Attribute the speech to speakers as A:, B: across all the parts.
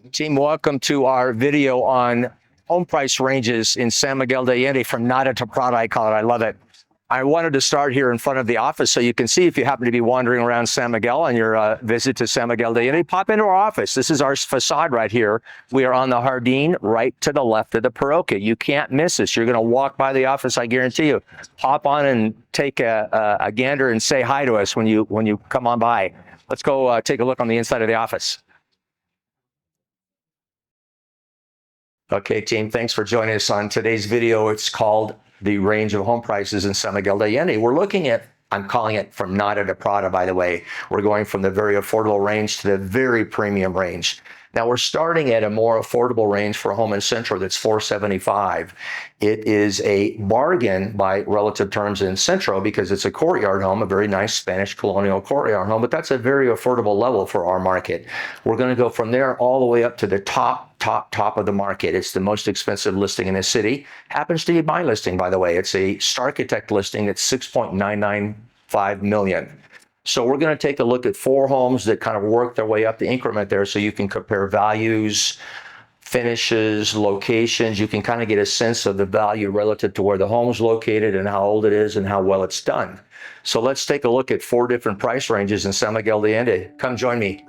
A: Team, welcome to our video on home price ranges in San Miguel de Allende from Nada to Prada. I call it. I love it. I wanted to start here in front of the office so you can see if you happen to be wandering around San Miguel on your visit to San Miguel de Allende, pop into our office. This is our facade right here. We are on the Jardín right to the left of the Parroquia. You can't miss this. You're going to walk by the office, I guarantee you. Hop on and take a gander and say hi to us when you come on by. Let's go take a look on the inside of the office. Okay, team, thanks for joining us on today's video. It's called The Range of Home Prices in San Miguel de Allende. We're looking at, I'm calling it from Nada to Prada, by the way. We're going from the very affordable range to the very premium range. Now we're starting at a more affordable range for a home in Centro that's $475. It is a bargain by relative terms in Centro because it's a courtyard home, a very nice Spanish colonial courtyard home, but that's a very affordable level for our market. We're going to go from there all the way up to the top of the market. It's the most expensive listing in the city. Happens to be my listing, by the way. It's a Starchitect listing that's $6.995 million. So we're going to take a look at 4 homes that kind of work their way up the increment there so you can compare values, finishes, locations. You can kind of get a sense of the value relative to where the home's located and how old it is and how well it's done. So let's take a look at 4 different price ranges in San Miguel de Allende. Come join me.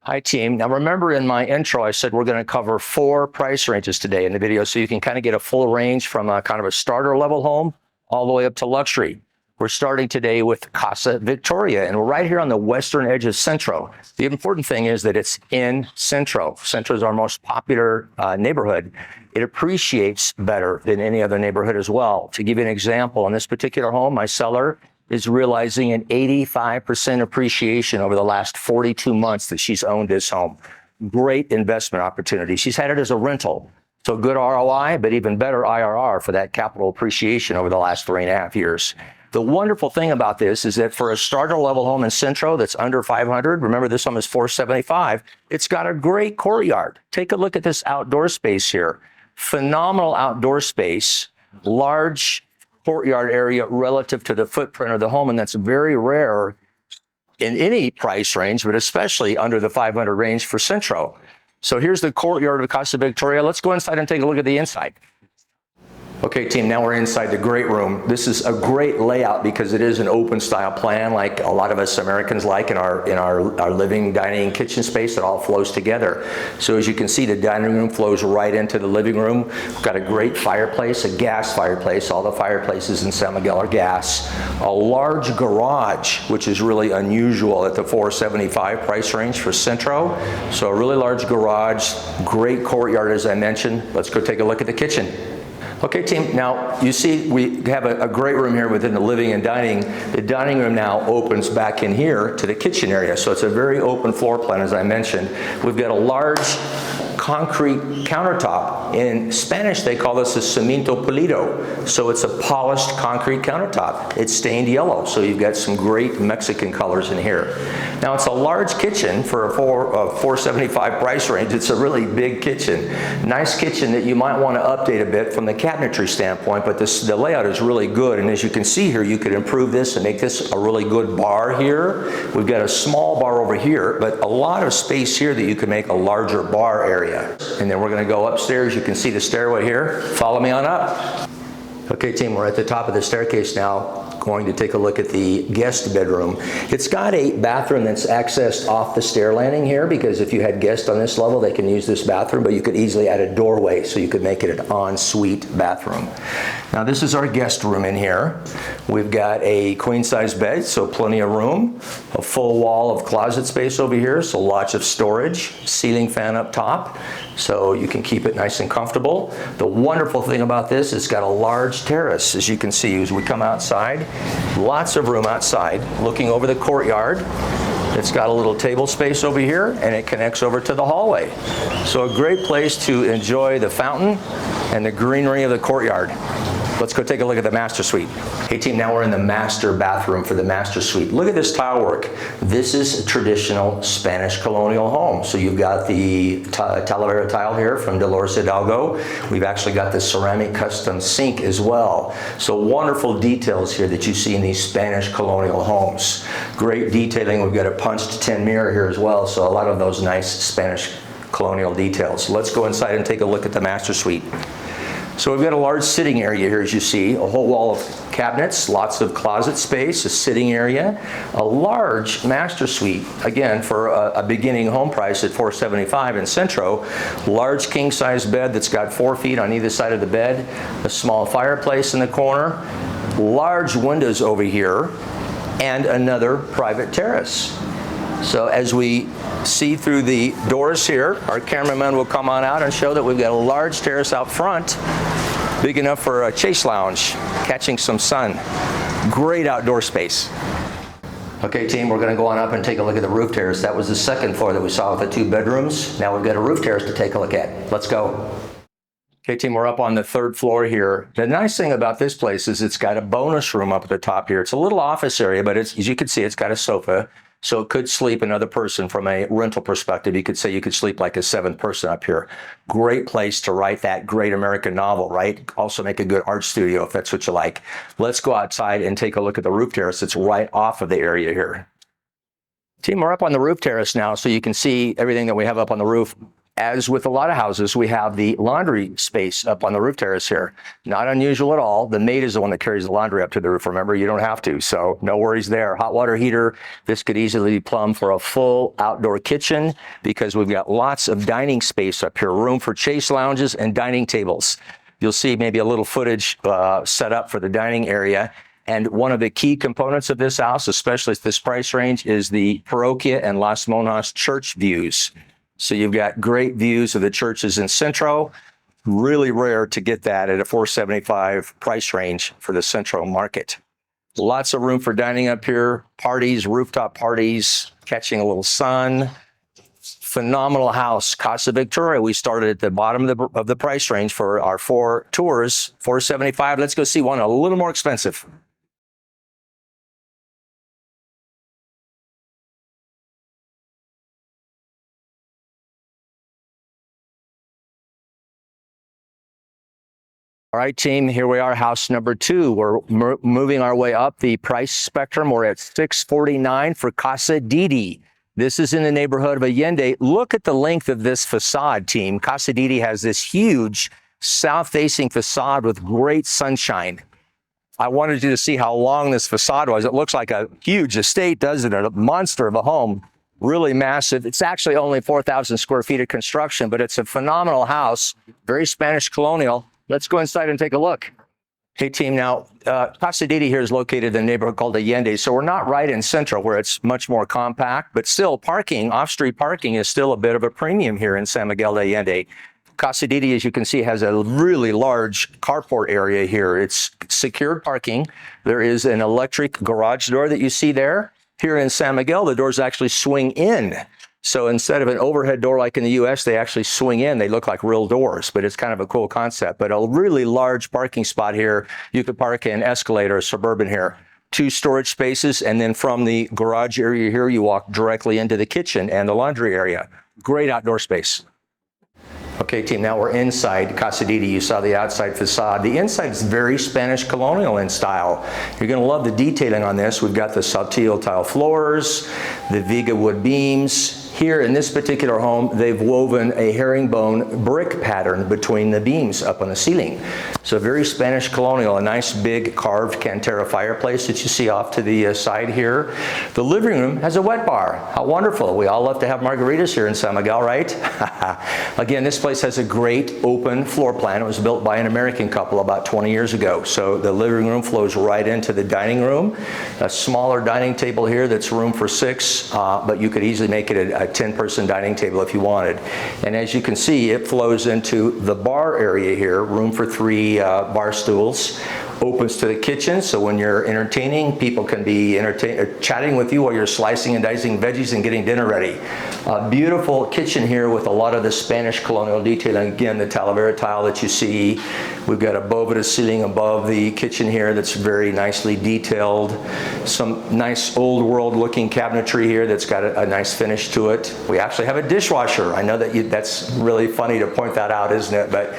A: Hi, team. Now, remember in my intro, I said we're going to cover 4 price ranges today in the video so you can kind of get a full range from a kind of a starter level home all the way up to luxury. We're starting today with Casa Victoria, and we're right here on the western edge of Centro. The important thing is that it's in Centro. Centro is our most popular neighborhood. It appreciates better than any other neighborhood as well. To give you an example, on this particular home, my seller is realizing an 85% appreciation over the last 42 months that she's owned this home. Great investment opportunity. She's had it as a rental. So good ROI, but even better IRR for that capital appreciation over the last 3.5 years. The wonderful thing about this is that for a starter level home in Centro that's under 500, remember this home is 475, it's got a great courtyard. Take a look at this outdoor space here. Phenomenal outdoor space, large courtyard area relative to the footprint of the home, and that's very rare in any price range, but especially under the 500 range for Centro. So here's the courtyard of Casa Victoria. Let's go inside and take a look at the inside. Okay, team, now we're inside the great room. This is a great layout because it is an open style plan like a lot of us Americans like in our living, dining, kitchen space. It all flows together. So as you can see, the dining room flows right into the living room. We've got a great fireplace, a gas fireplace. All the fireplaces in San Miguel are gas. A large garage, which is really unusual at the $475 price range for Centro. So a really large garage, great courtyard as I mentioned. Let's go take a look at the kitchen. Okay, team, now you see we have a great room here within the living and dining. The dining room now opens back in here to the kitchen area, so it's a very open floor plan as I mentioned. We've got a large concrete countertop. In Spanish, they call this a cemento pulido. So it's a polished concrete countertop. It's stained yellow, so you've got some great Mexican colors in here. Now it's a large kitchen for a $475 price range. It's a really big kitchen. Nice kitchen that you might want to update a bit from the cabinetry standpoint, but the layout is really good. And as you can see here, you could improve this and make this a really good bar here. We've got a small bar over here, but a lot of space here that you can make a larger bar area. And then we're going to go upstairs. You can see the stairway here. Follow me on up. Okay, team, we're at the top of the staircase now. Going to take a look at the guest bedroom. It's got a bathroom that's accessed off the stair landing here because if you had guests on this level, they can use this bathroom, but you could easily add a doorway so you could make it an ensuite bathroom. Now this is our guest room in here. We've got a queen size bed, so plenty of room, a full wall of closet space over here, so lots of storage, ceiling fan up top, so you can keep it nice and comfortable. The wonderful thing about this, it's got a large terrace, as you can see, as we come outside. Lots of room outside, looking over the courtyard. It's got a little table space over here, and it connects over to the hallway. So a great place to enjoy the fountain and the greenery of the courtyard. Let's go take a look at the master suite. Hey team, now we're in the master bathroom for the master suite. Look at this tile work. This is a traditional Spanish colonial home. So you've got the Talavera tile here from Dolores Hidalgo. We've actually got the ceramic custom sink as well. So wonderful details here that you see in these Spanish colonial homes. Great detailing. We've got a punched tin mirror here as well. So a lot of those nice Spanish colonial details. Let's go inside and take a look at the master suite. So we've got a large sitting area here, as you see, a whole wall of cabinets, lots of closet space, a sitting area, a large master suite, again, for a beginning home price at $475 in Centro. Large king-size bed that's got 4 feet on either side of the bed, a small fireplace in the corner, large windows over here, and another private terrace. So as we see through the doors here, our cameraman will come on out and show that we've got a large terrace out front, big enough for a chase lounge, catching some sun. Great outdoor space. Okay team, we're gonna go on up and take a look at the roof terrace. That was the second floor that we saw with the 2 bedrooms. Now we've got a roof terrace to take a look at. Let's go. Okay team, we're up on the 3rd floor here. The nice thing about this place is it's got a bonus room up at the top here. It's a little office area, but it's, as you can see, it's got a sofa. So it could sleep another person from a rental perspective. You could say you could sleep like a 7th person up here. Great place to write that great American novel, right? Also make a good art studio if that's what you like. Let's go outside and take a look at the roof terrace. It's right off of the area here. Team, we're up on the roof terrace now, so you can see everything that we have up on the roof. As with a lot of houses, we have the laundry space up on the roof terrace here. Not unusual at all. The maid is the one that carries the laundry up to the roof. Remember, you don't have to, so no worries there. Hot water heater. This could easily be plumbed for a full outdoor kitchen because we've got lots of dining space up here. Room for chase lounges and dining tables. You'll see maybe a little footage set up for the dining area. And one of the key components of this house, especially at this price range, is the Parroquia and Las Monas church views. So you've got great views of the churches in Centro. Really rare to get that at a $475 price range for the Centro market. Lots of room for dining up here, parties, rooftop parties, catching a little sun. Phenomenal house. Casa Victoria, we started at the bottom of the price range for our 4 tours, $475. Let's go see one a little more expensive. All right, team, here we are, house number 2. We're moving our way up the price spectrum. We're at $649 for Casa Didi. This is in the neighborhood of Allende. Look at the length of this facade, team. Casa Didi has this huge south-facing facade with great sunshine. I wanted you to see how long this facade was. It looks like a huge estate, doesn't it? A monster of a home. Really massive. It's actually only 4,000 square feet of construction, but it's a phenomenal house, very Spanish colonial. Let's go inside and take a look. Hey team, now Casa Didi here is located in a neighborhood called Allende, so we're not right in Centro where it's much more compact, but still parking, off-street parking is still a bit of a premium here in San Miguel de Allende. Casa Didi, as you can see, has a really large carport area here. It's secured parking. There is an electric garage door that you see there. Here in San Miguel, the doors actually swing in. So instead of an overhead door like in the US, they actually swing in. They look like real doors, but it's kind of a cool concept. But a really large parking spot here. You could park an Escalade or a Suburban here. 2 storage spaces, and then from the garage area here, you walk directly into the kitchen and the laundry area. Great outdoor space. Okay, team, now we're inside Casa Didi. You saw the outside facade. The inside is very Spanish colonial in style. You're going to love the detailing on this. We've got the saltillo tile floors, the Viga wood beams. Here in this particular home, they've woven a herringbone brick pattern between the beams up on the ceiling. So very Spanish colonial, a nice big carved Cantera fireplace that you see off to the side here. The living room has a wet bar. How wonderful. We all love to have margaritas here in San Miguel, right? Again, this place has a great open floor plan. It was built by an American couple about 20 years ago. So the living room flows right into the dining room. A smaller dining table here that's room for 6, but you could easily make it a 10-person dining table if you wanted. And as you can see, it flows into the bar area here, room for 3 bar stools. opens to the kitchen, so when you're entertaining, people can be chatting with you while you're slicing and dicing veggies and getting dinner ready. A beautiful kitchen here with a lot of the Spanish colonial detailing. Again, the Talavera tile that you see. We've got a Boveda ceiling above the kitchen here that's very nicely detailed. Some nice old world looking cabinetry here that's got a nice finish to it. We actually have a dishwasher. I know that that's really funny to point that out, isn't it? But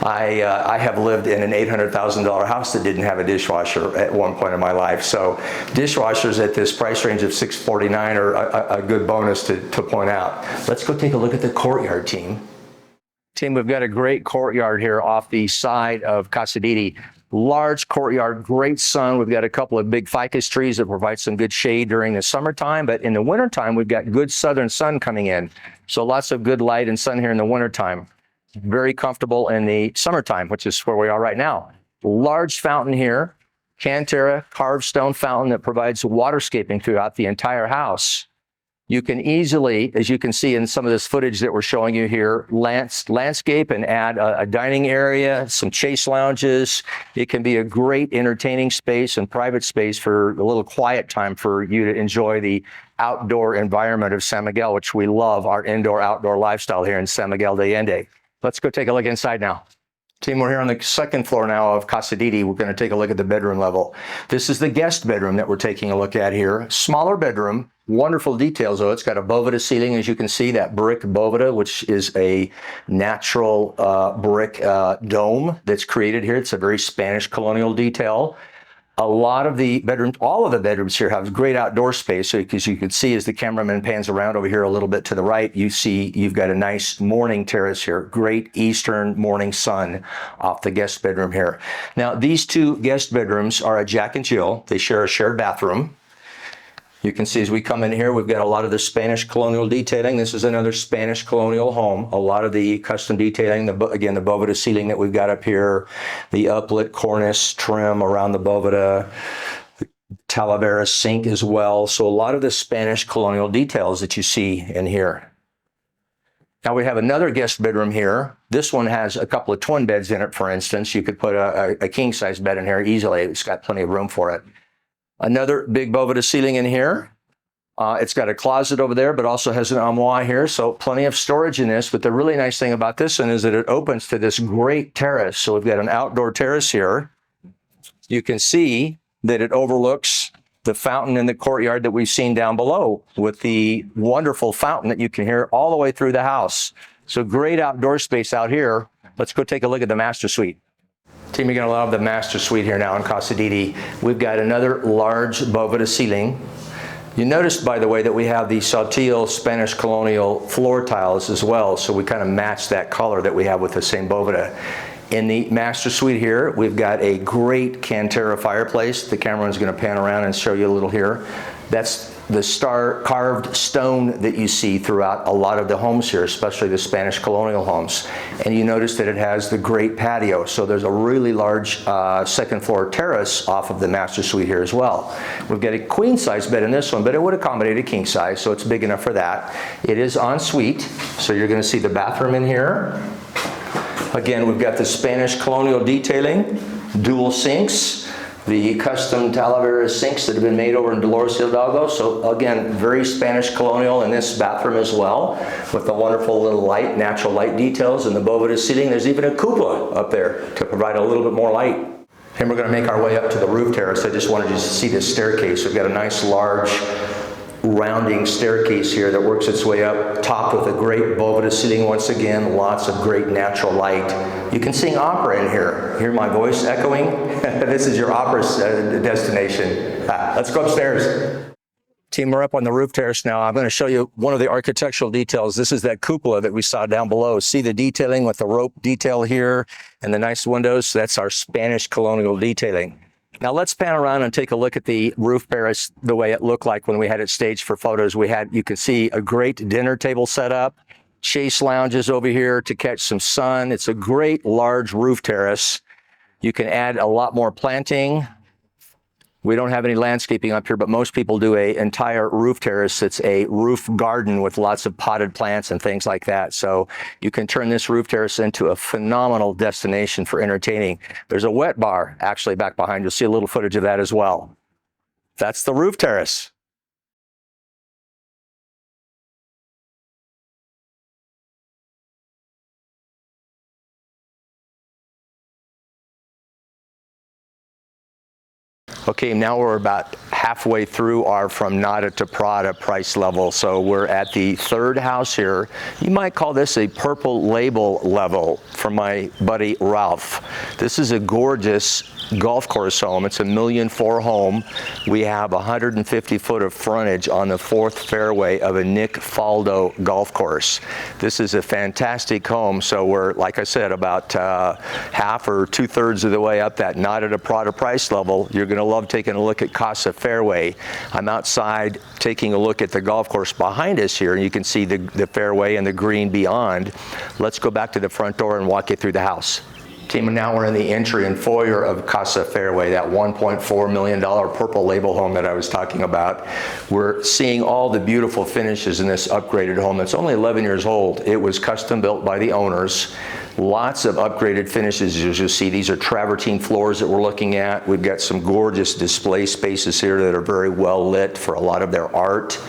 A: I have lived in an $800,000 house that didn't have a dishwasher at one point in my life. So dishwashers at this price range of $649 are a good bonus to point out. Let's go take a look at the courtyard, team. Team, we've got a great courtyard here off the side of Casa Didi. Large courtyard, great sun. We've got a couple of big ficus trees that provide some good shade during the summertime, but in the wintertime, we've got good southern sun coming in. So lots of good light and sun here in the wintertime. Very comfortable in the summertime, which is where we are right now. Large fountain here, Cantera carved stone fountain that provides waterscaping throughout the entire house. You can easily, as you can see in some of this footage that we're showing you here, landscape and add a dining area, some chase lounges. It can be a great entertaining space and private space for a little quiet time for you to enjoy the outdoor environment of San Miguel, which we love, our indoor-outdoor lifestyle here in San Miguel de Allende. Let's go take a look inside now. Team, we're here on the second floor now of Casa Didi. We're going to take a look at the bedroom level. This is the guest bedroom that we're taking a look at here. Smaller bedroom, wonderful details though. It's got a Boveda ceiling, as you can see, that brick Boveda, which is a natural brick dome that's created here. It's a very Spanish colonial detail. A lot of the bedrooms, all of the bedrooms here have great outdoor space. So as you can see, as the cameraman pans around over here a little bit to the right, you see you've got a nice morning terrace here. Great eastern morning sun off the guest bedroom here. Now, these two guest bedrooms are a Jack and Jill. They share a shared bathroom. You can see as we come in here, we've got a lot of the Spanish colonial detailing. This is another Spanish colonial home. A lot of the custom detailing, again, the Boveda ceiling that we've got up here, the uplit cornice trim around the Boveda, the Talavera sink as well. So a lot of the Spanish colonial details that you see in here. Now we have another guest bedroom here. This one has a couple of twin beds in it, for instance. You could put a king-size bed in here easily. It's got plenty of room for it. Another big Boveda ceiling in here. It's got a closet over there, but also has an armoire here, so plenty of storage in this. But the really nice thing about this one is that it opens to this great terrace. So we've got an outdoor terrace here. You can see that it overlooks the fountain in the courtyard that we've seen down below with the wonderful fountain that you can hear all the way through the house. So great outdoor space out here. Let's go take a look at the master suite. Team, you're going to love the master suite here now in Casa Didi. We've got another large Boveda ceiling. You noticed, by the way, that we have the Saltillo Spanish colonial floor tiles as well, so we kind of match that color that we have with the same Boveda. In the master suite here, we've got a great Cantera fireplace. The cameraman's going to pan around and show you a little here. That's the star carved stone that you see throughout a lot of the homes here, especially the Spanish colonial homes. And you notice that it has the great patio. So there's a really large second floor terrace off of the master suite here as well. We've got a queen size bed in this one, but it would accommodate a king size, so it's big enough for that. It is en suite, so you're going to see the bathroom in here. Again, we've got the Spanish colonial detailing, dual sinks, the custom Talavera sinks that have been made over in Dolores Hidalgo. So again, very Spanish colonial in this bathroom as well, with the wonderful little light, natural light details in the Boveda ceiling. There's even a cupola up there to provide a little bit more light. And we're going to make our way up to the roof terrace. I just wanted you to see this staircase. We've got a nice large rounding staircase here that works its way up, topped with a great Boveda ceiling once again, lots of great natural light. You can sing opera in here. Hear my voice echoing? This is your opera destination. Let's go upstairs. Team, we're up on the roof terrace now. I'm going to show you one of the architectural details. This is that cupola that we saw down below. See the detailing with the rope detail here and the nice windows? That's our Spanish colonial detailing. Now let's pan around and take a look at the roof terrace the way it looked like when we had it staged for photos. You can see a great dinner table set up, chase lounges over here to catch some sun. It's a great large roof terrace. You can add a lot more planting We don't have any landscaping up here, but most people do an entire roof terrace. It's a roof garden with lots of potted plants and things like that. So you can turn this roof terrace into a phenomenal destination for entertaining. There's a wet bar actually back behind. You'll see a little footage of that as well. That's the roof terrace. Okay, now we're about halfway through our from Nada to Prada price level. So we're at the third house here. You might call this a purple label level from my buddy Ralph. This is a gorgeous golf course home. It's a $1.4 million home. We have 150 foot of frontage on the fourth fairway of a Nick Faldo golf course. This is a fantastic home. So we're, like I said, about half or 2/3 of the way up that Nada to Prada price level. You're going to love taking a look at Casa Fairway. I'm outside taking a look at the golf course behind us here, and you can see the fairway and the green beyond. Let's go back to the front door and walk you through the house. Team, and now we're in the entry and foyer of Casa Fairway, that $1.4 million purple label home that I was talking about. We're seeing all the beautiful finishes in this upgraded home that's only 11 years old. It was custom built by the owners. Lots of upgraded finishes, as you'll see. These are travertine floors that we're looking at. We've got some gorgeous display spaces here that are very well lit for a lot of their art.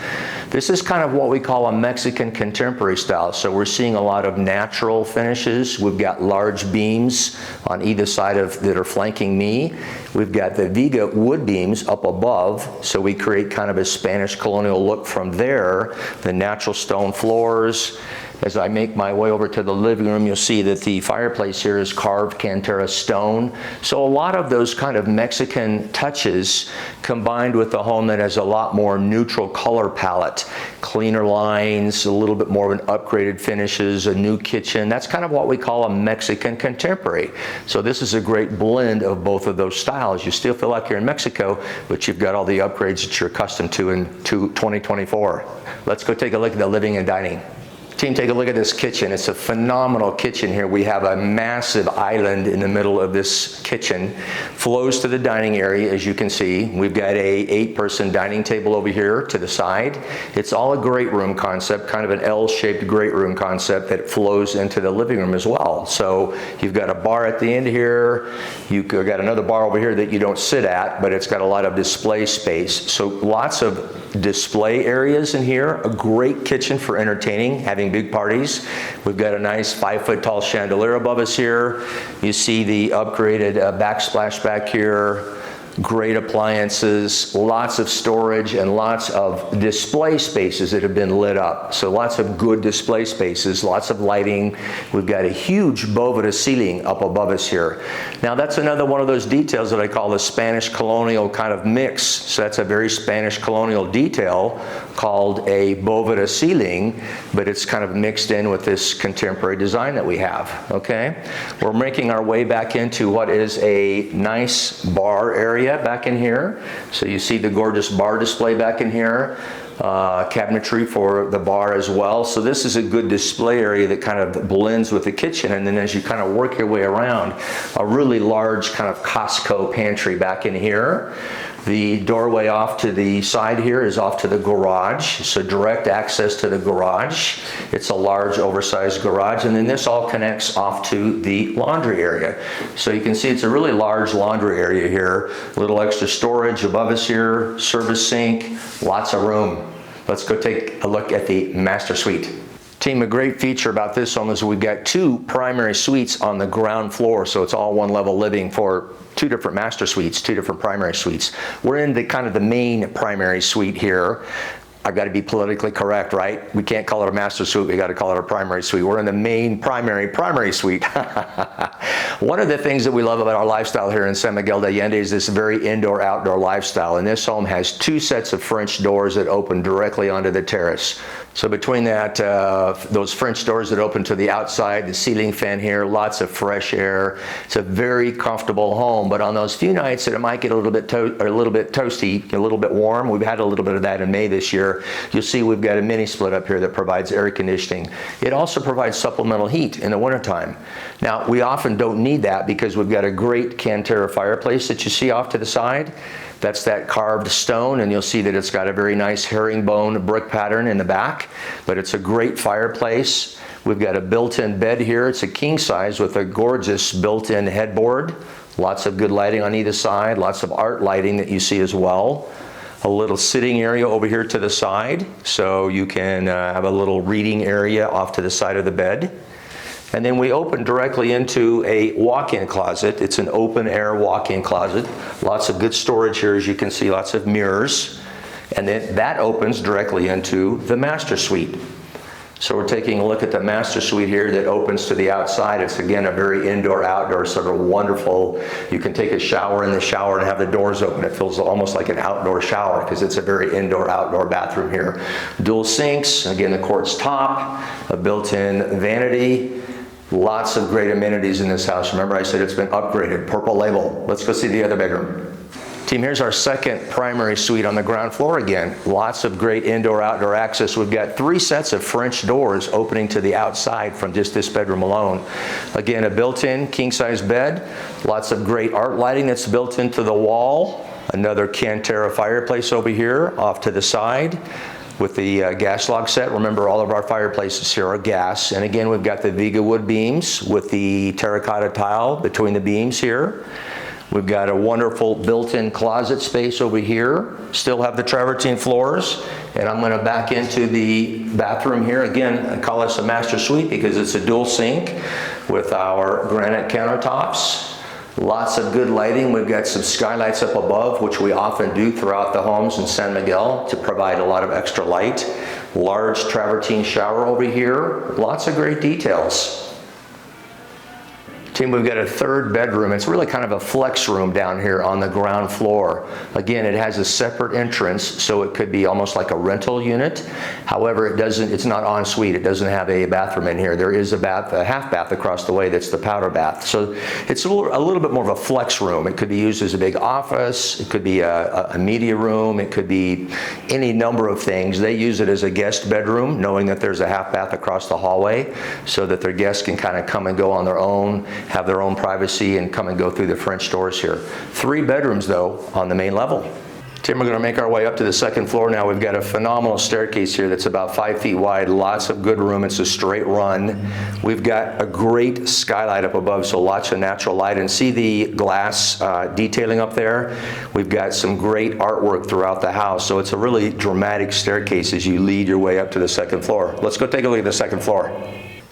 A: This is kind of what we call a Mexican contemporary style. So we're seeing a lot of natural finishes. We've got large beams on either side that are flanking me. We've got the Viga wood beams up above, so we create kind of a Spanish colonial look from there. The natural stone floors. As I make my way over to the living room, you'll see that the fireplace here is carved Cantera stone. So a lot of those kind of Mexican touches combined with the home that has a lot more neutral color palette, cleaner lines, a little bit more of an upgraded finishes, a new kitchen. That's kind of what we call a Mexican contemporary. So this is a great blend of both of those styles. You still feel like you're in Mexico, but you've got all the upgrades that you're accustomed to in 2024. Let's go take a look at the living and dining. Team, take a look at this kitchen. It's a phenomenal kitchen here. We have a massive island in the middle of this kitchen. Flows to the dining area, as you can see. We've got a 8-person dining table over here to the side. It's all a great room concept, kind of an L-shaped great room concept that flows into the living room as well. So you've got a bar at the end here. You've got another bar over here that you don't sit at, but it's got a lot of display space. So lots of display areas in here. A great kitchen for entertaining, having big parties. We've got a nice 5-foot tall chandelier above us here. You see the upgraded backsplash back here. Great appliances, lots of storage, and lots of display spaces that have been lit up. So lots of good display spaces, lots of lighting. We've got a huge Boveda ceiling up above us here. Now that's another one of those details that I call the Spanish colonial kind of mix. So that's a very Spanish colonial detail called a Boveda ceiling, but it's kind of mixed in with this contemporary design that we have, okay? We're making our way back into what is a nice bar area back in here. So you see the gorgeous bar display back in here. Cabinetry for the bar as well. So this is a good display area that kind of blends with the kitchen. And then as you kind of work your way around, a really large kind of Costco pantry back in here. The doorway off to the side here is off to the garage, so direct access to the garage. It's a large oversized garage, and then this all connects off to the laundry area. So you can see it's a really large laundry area here. A little extra storage above us here, service sink, lots of room. Let's go take a look at the master suite. Team, a great feature about this home is we've got 2 primary suites on the ground floor, so it's all one level living for 2 different master suites, 2 different primary suites. We're in the kind of the main primary suite here. I've got to be politically correct, right? We can't call it a master suite, we got to call it a primary suite. We're in the main primary suite. One of the things that we love about our lifestyle here in San Miguel de Allende is this very indoor-outdoor lifestyle. And this home has 2 sets of French doors that open directly onto the terrace. So between that, those French doors that open to the outside, the ceiling fan here, lots of fresh air. It's a very comfortable home, but on those few nights that it might get a little bit toasty, a little bit warm, we've had a little bit of that in May this year, you'll see we've got a mini split up here that provides air conditioning. It also provides supplemental heat in the wintertime. Now, we often don't need that because we've got a great Cantera fireplace that you see off to the side. That's that carved stone, and you'll see that it's got a very nice herringbone brick pattern in the back, but it's a great fireplace. We've got a built-in bed here. It's a king size with a gorgeous built-in headboard. Lots of good lighting on either side, lots of art lighting that you see as well. A little sitting area over here to the side, so you can have a little reading area off to the side of the bed. And then we open directly into a walk-in closet. It's an open-air walk-in closet. Lots of good storage here, as you can see, lots of mirrors. And then that opens directly into the master suite. So we're taking a look at the master suite here that opens to the outside. It's again a very indoor-outdoor sort of wonderful. You can take a shower in the shower and have the doors open. It feels almost like an outdoor shower because it's a very indoor-outdoor bathroom here. Dual sinks, again the quartz top, a built-in vanity. Lots of great amenities in this house. Remember I said it's been upgraded, purple label. Let's go see the other bedroom. Team, here's our second primary suite on the ground floor again. Lots of great indoor-outdoor access. We've got 3 sets of French doors opening to the outside from just this bedroom alone. Again, a built-in king-size bed. Lots of great art lighting that's built into the wall. Another Cantera fireplace over here off to the side with the gas log set. Remember, all of our fireplaces here are gas. And again, we've got the Viga wood beams with the terracotta tile between the beams here. We've got a wonderful built-in closet space over here. Still have the travertine floors. And I'm going to back into the bathroom here. Again, I call this a master suite because it's a dual sink with our granite countertops. Lots of good lighting. We've got some skylights up above, which we often do throughout the homes in San Miguel to provide a lot of extra light. Large travertine shower over here. Lots of great details. Team, we've got a third bedroom. It's really kind of a flex room down here on the ground floor. Again, it has a separate entrance, so it could be almost like a rental unit. However, it's not en suite. It doesn't have a bathroom in here. There is a half bath across the way that's the powder bath. So it's a little bit more of a flex room. It could be used as a big office. It could be a media room. It could be any number of things. They use it as a guest bedroom, knowing that there's a half bath across the hallway so that their guests can kind of come and go on their own, have their own privacy, and come and go through the French doors here. 3 bedrooms, though, on the main level. Tim, we're going to make our way up to the second floor now. We've got a phenomenal staircase here that's about 5 feet wide. Lots of good room. It's a straight run. We've got a great skylight up above, so lots of natural light. And see the glass detailing up there? We've got some great artwork throughout the house. So it's a really dramatic staircase as you lead your way up to the second floor. Let's go take a look at the second floor.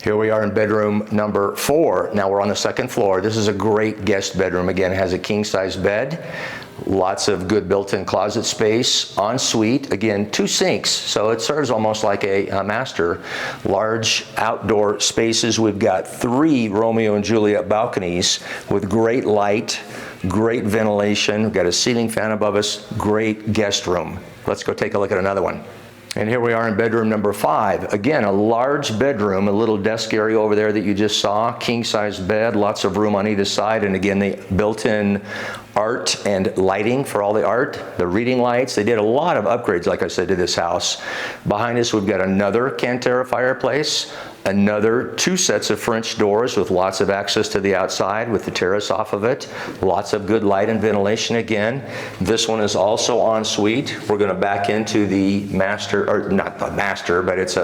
A: Here we are in bedroom number 4. Now we're on the second floor. This is a great guest bedroom. Again, it has a king-size bed, lots of good built-in closet space, en suite. Again, 2 sinks, so it serves almost like a master. Large outdoor spaces. We've got 3 Romeo and Juliet balconies with great light, great ventilation. We've got a ceiling fan above us, great guest room. Let's go take a look at another one. And here we are in bedroom number 5. Again, a large bedroom, a little desk area over there that you just saw, king-size bed, lots of room on either side, and again, the built-in art and lighting for all the art, the reading lights. They did a lot of upgrades, like I said, to this house. Behind us, we've got another Cantera fireplace, another 2 sets of French doors with lots of access to the outside with the terrace off of it. Lots of good light and ventilation again. This one is also en suite. We're going to back into the master, or not the master, but it's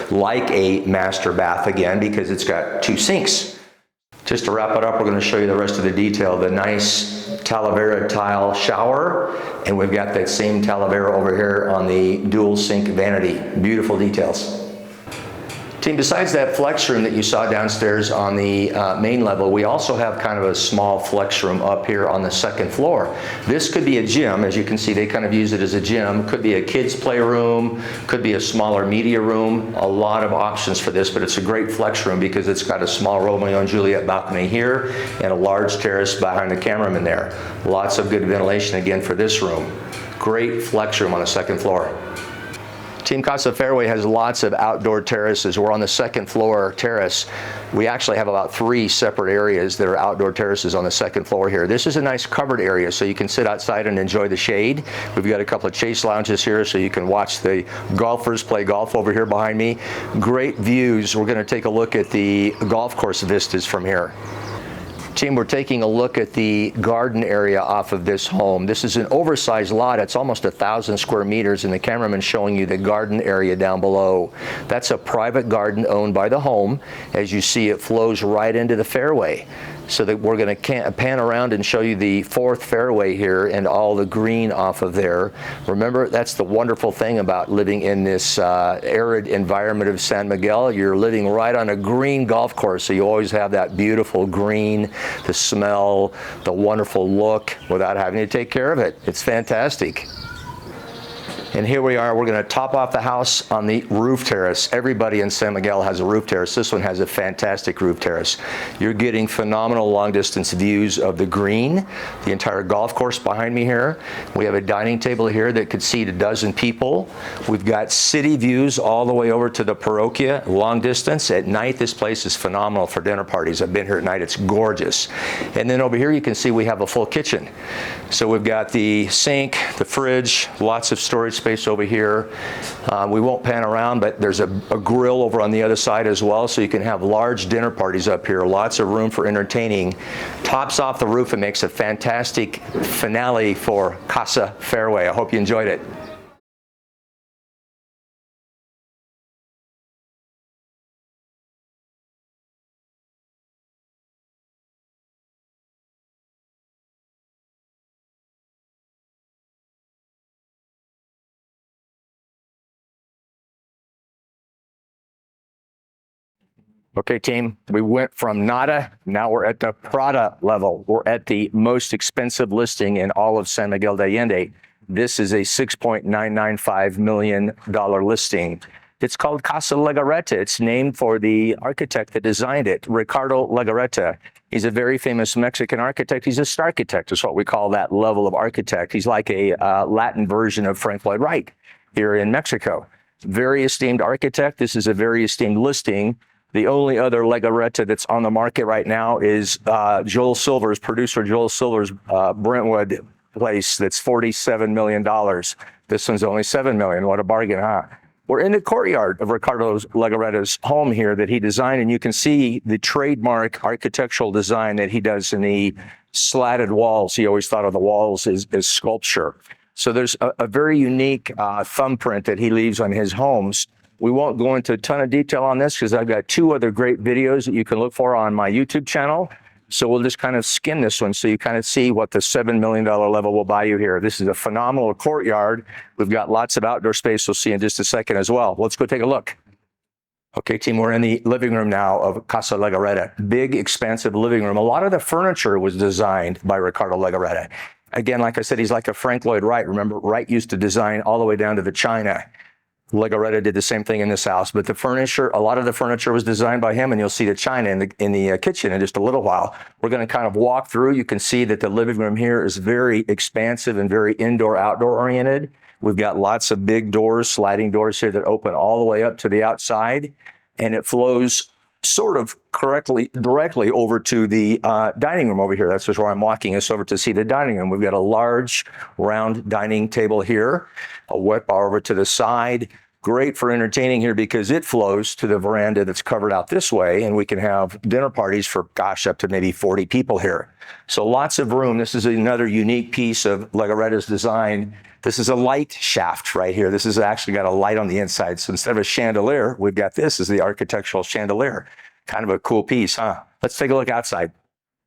A: like a master bath again because it's got 2 sinks. Just to wrap it up, we're going to show you the rest of the detail. The nice Talavera tile shower, and we've got that same Talavera over here on the dual sink vanity. Beautiful details. Team, besides that flex room that you saw downstairs on the main level, we also have kind of a small flex room up here on the second floor. This could be a gym. As you can see, they kind of use it as a gym. Could be a kids playroom, could be a smaller media room. A lot of options for this, but it's a great flex room because it's got a small Romeo and Juliet balcony here and a large terrace behind the cameraman there. Lots of good ventilation again for this room. Great flex room on the second floor. Team, Casa Fairway has lots of outdoor terraces. We're on the second floor terrace. We actually have about 3 separate areas that are outdoor terraces on the second floor here. This is a nice covered area, so you can sit outside and enjoy the shade. We've got a couple of chase lounges here, so you can watch the golfers play golf over here behind me. Great views. We're going to take a look at the golf course vistas from here. Team, we're taking a look at the garden area off of this home. This is an oversized lot. It's almost 1,000 square meters, and the cameraman showing you the garden area down below. That's a private garden owned by the home. As you see, it flows right into the fairway. So that we're going to pan around and show you the fourth fairway here and all the green off of there. Remember, that's the wonderful thing about living in this arid environment of San Miguel. You're living right on a green golf course, so you always have that beautiful green, the smell, the wonderful look without having to take care of it. It's fantastic. And here we are, we're going to top off the house on the roof terrace. Everybody in San Miguel has a roof terrace. This one has a fantastic roof terrace. You're getting phenomenal long distance views of the green, the entire golf course behind me here. We have a dining table here that could seat 12 people. We've got city views all the way over to the parroquia, long distance. At night, this place is phenomenal for dinner parties. I've been here at night, it's gorgeous. And then over here, you can see we have a full kitchen. So we've got the sink, the fridge, lots of storage space over here. We won't pan around, but there's a grill over on the other side as well, so you can have large dinner parties up here. Lots of room for entertaining. Tops off the roof and makes a fantastic finale for Casa Fairway. I hope you enjoyed it. Okay, team, we went from nada, now we're at the Prada level. We're at the most expensive listing in all of San Miguel de Allende. This is a $6.995 million listing. It's called Casa Legarreta. It's named for the architect that designed it, Ricardo Legarreta. He's a very famous Mexican architect. He's a starchitect, is what we call that level of architect. He's like a Latin version of Frank Lloyd Wright here in Mexico. Very esteemed architect. This is a very esteemed listing. The only other Legarreta that's on the market right now is Joel Silver's, producer Joel Silver's Brentwood place that's $47 million. This one's only $7 million. What a bargain, huh? We're in the courtyard of Ricardo Legarreta's home here that he designed, and you can see the trademark architectural design that he does in the slatted walls. He always thought of the walls as sculpture. So there's a very unique thumbprint that he leaves on his homes. We won't go into a ton of detail on this because I've got 2 other great videos that you can look for on my YouTube channel. So we'll just kind of skim this one so you kind of see what the $7 million level will buy you here. This is a phenomenal courtyard. We've got lots of outdoor space we'll see in just a second as well. Let's go take a look. Okay, team, we're in the living room now of Casa Legarreta. Big, expansive living room. A lot of the furniture was designed by Ricardo Legarreta. Again, like I said, he's like a Frank Lloyd Wright. Remember, Wright used to design all the way down to the china. Legarreta did the same thing in this house, but the furniture, a lot of the furniture was designed by him, and you'll see the china in the kitchen in just a little while. We're going to kind of walk through. You can see that the living room here is very expansive and very indoor-outdoor oriented. We've got lots of big doors, sliding doors here that open all the way up to the outside, and it flows sort of directly over to the dining room over here. That's just where I'm walking us over to see the dining room. We've got a large round dining table here, a wet bar over to the side. Great for entertaining here because it flows to the veranda that's covered out this way, and we can have dinner parties for, gosh, up to maybe 40 people here. So lots of room. This is another unique piece of Legarreta's design. This is a light shaft right here. This has actually got a light on the inside. So instead of a chandelier, we've got this as the architectural chandelier. Kind of a cool piece, huh? Let's take a look outside.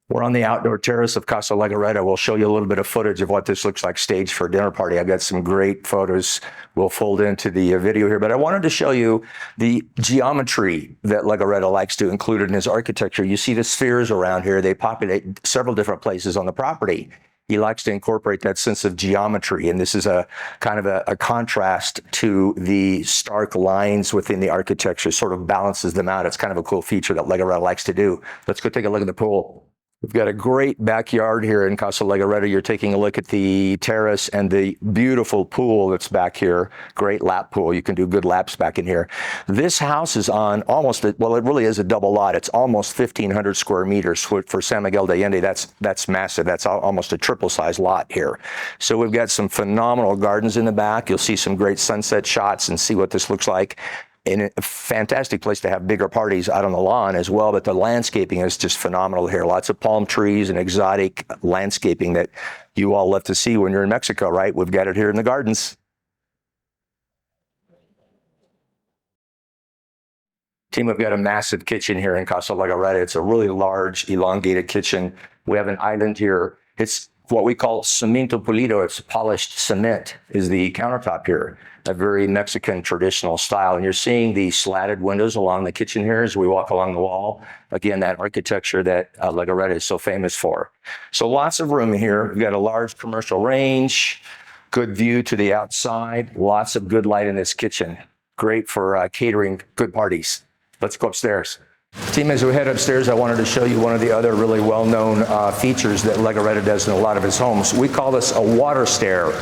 A: We're on the outdoor terrace of Casa Legarreta. We'll show you a little bit of footage of what this looks like staged for a dinner party. I've got some great photos we'll fold into the video here, but I wanted to show you the geometry that Legarreta likes to include in his architecture. You see the spheres around here. They populate several different places on the property. He likes to incorporate that sense of geometry, and this is a kind of a contrast to the stark lines within the architecture, sort of balances them out. It's kind of a cool feature that Legarreta likes to do. Let's go take a look at the pool. We've got a great backyard here in Casa Legarreta. You're taking a look at the terrace and the beautiful pool that's back here. Great lap pool. You can do good laps back in here. This house is on almost, well, it really is a double lot. It's almost 1,500 square meters for San Miguel de Allende. That's massive. That's almost a triple size lot here. So we've got some phenomenal gardens in the back. You'll see some great sunset shots and see what this looks like. and a fantastic place to have bigger parties out on the lawn as well. But the landscaping is just phenomenal here. Lots of palm trees and exotic landscaping that you all love to see when you're in Mexico, right? We've got it here in the gardens. Team, we've got a massive kitchen here in Casa Legarreta. It's a really large, elongated kitchen. We have an island here. It's what we call cemento pulido. It's polished cement is the countertop here, a very Mexican traditional style. And you're seeing the slatted windows along the kitchen here as we walk along the wall. Again, that architecture that Legarreta is so famous for. So lots of room here. We've got a large commercial range, good view to the outside, lots of good light in this kitchen. Great for catering good parties. Let's go upstairs. Team, as we head upstairs, I wanted to show you one of the other really well-known features that Legarreta does in a lot of his homes. We call this a water stair.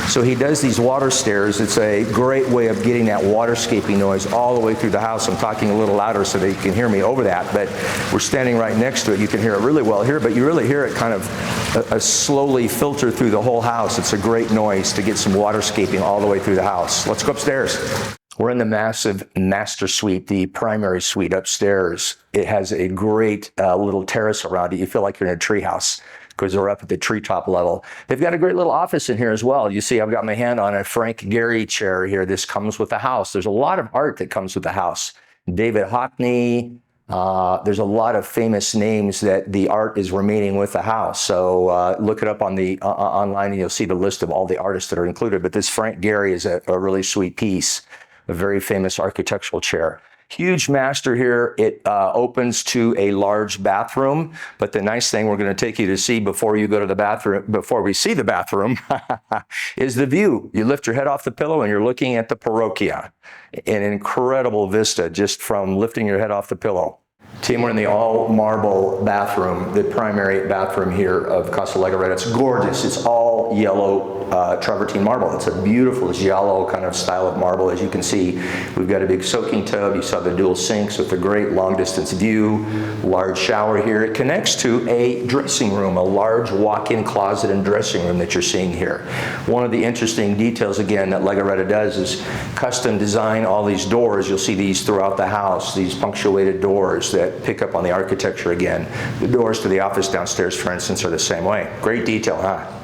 A: So he does these water stairs. It's a great way of getting that waterscaping noise all the way through the house. I'm talking a little louder so that you can hear me over that, but we're standing right next to it. You can hear it really well here, but you really hear it kind of slowly filter through the whole house. It's a great noise to get some waterscaping all the way through the house. Let's go upstairs. We're in the massive master suite, the primary suite upstairs. It has a great little terrace around it. You feel like you're in a tree house because we're up at the treetop level. They've got a great little office in here as well. You see, I've got my hand on a Frank Gehry chair here. This comes with the house. There's a lot of art that comes with the house. David Hockney. There's a lot of famous names that the art is remaining with the house. So look it up on the online and you'll see the list of all the artists that are included. But this Frank Gehry is a really sweet piece. A very famous architectural chair. Huge master here. It opens to a large bathroom, but the nice thing we're going to take you to see before you go to the bathroom, before we see the bathroom, is the view. You lift your head off the pillow and you're looking at the parroquia. An incredible vista just from lifting your head off the pillow. Team, we're in the all marble bathroom, the primary bathroom here of Casa Legarreta. It's gorgeous. It's all yellow travertine marble. It's a beautiful giallo kind of style of marble. As you can see, we've got a big soaking tub. You saw the dual sinks with a great long distance view, large shower here. It connects to a dressing room, a large walk-in closet and dressing room that you're seeing here. One of the interesting details, again, that Legarreta does is custom design all these doors. You'll see these throughout the house, these punctuated doors that pick up on the architecture again. The doors to the office downstairs, for instance, are the same way. Great detail, huh?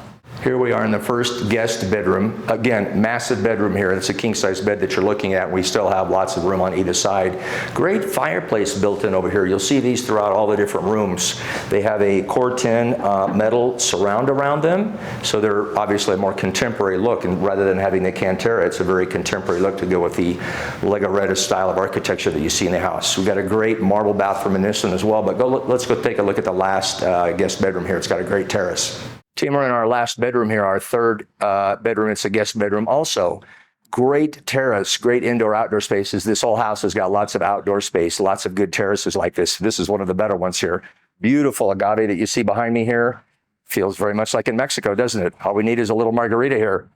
A: Here we are in the first guest bedroom. Again, massive bedroom here. It's a king-size bed that you're looking at. We still have lots of room on either side. Great fireplace built in over here. You'll see these throughout all the different rooms. They have a Corten metal surround around them, so they're obviously a more contemporary look. And rather than having the Cantera, it's a very contemporary look to go with the Legarreta style of architecture that you see in the house. We've got a great marble bathroom in this one as well, but let's go take a look at the last guest bedroom here. It's got a great terrace. Team, we're in our last bedroom here, our third bedroom. It's a guest bedroom also. Great terrace, great indoor-outdoor spaces. This whole house has got lots of outdoor space, lots of good terraces like this. This is one of the better ones here. Beautiful agave that you see behind me here. Feels very much like in Mexico, doesn't it? All we need is a little margarita here.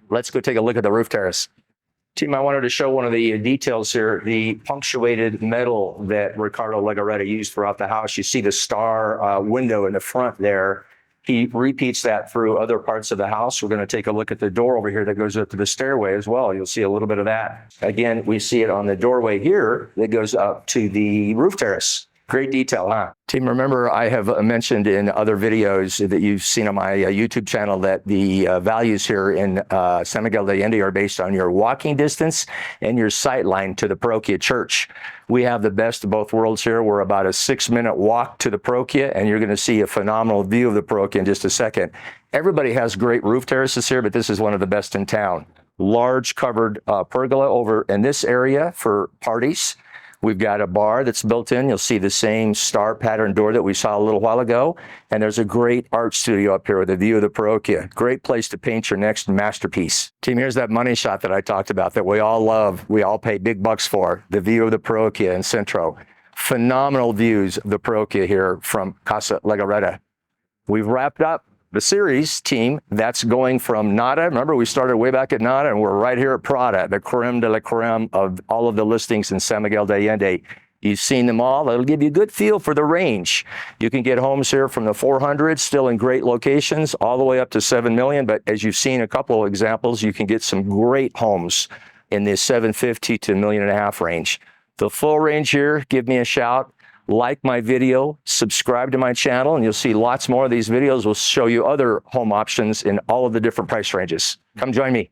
A: Let's go take a look at the roof terrace. Team, I wanted to show one of the details here, the punctuated metal that Ricardo Legarreta used throughout the house. You see the star window in the front there. He repeats that through other parts of the house. We're going to take a look at the door over here that goes up to the stairway as well. You'll see a little bit of that. Again, we see it on the doorway here that goes up to the roof terrace. Great detail, huh? Team, remember I have mentioned in other videos that you've seen on my YouTube channel that the values here in San Miguel de Allende are based on your walking distance and your sight line to the paroquia church. We have the best of both worlds here. We're about a 6-minute walk to the paroquia, and you're going to see a phenomenal view of the paroquia in just a second. Everybody has great roof terraces here, but this is one of the best in town. Large covered pergola over in this area for parties. We've got a bar that's built in. You'll see the same star pattern door that we saw a little while ago. And there's a great art studio up here with a view of the paroquia. Great place to paint your next masterpiece. Team, here's that money shot that I talked about that we all love. We all pay big bucks for. The view of the paroquia in Centro. Phenomenal views of the paroquia here from Casa Legarreta. We've wrapped up the series, team, that's going from nada. Remember, we started way back at nada, and we're right here at Prada, the creme de la creme of all of the listings in San Miguel de Allende. You've seen them all. It'll give you a good feel for the range. You can get homes here from the 400s, still in great locations, all the way up to 7 million. But as you've seen a couple of examples, you can get some great homes in the 750 to $1.5 million range. The full range here, give me a shout. Like my video, subscribe to my channel, and you'll see lots more of these videos. We'll show you other home options in all of the different price ranges. Come join me.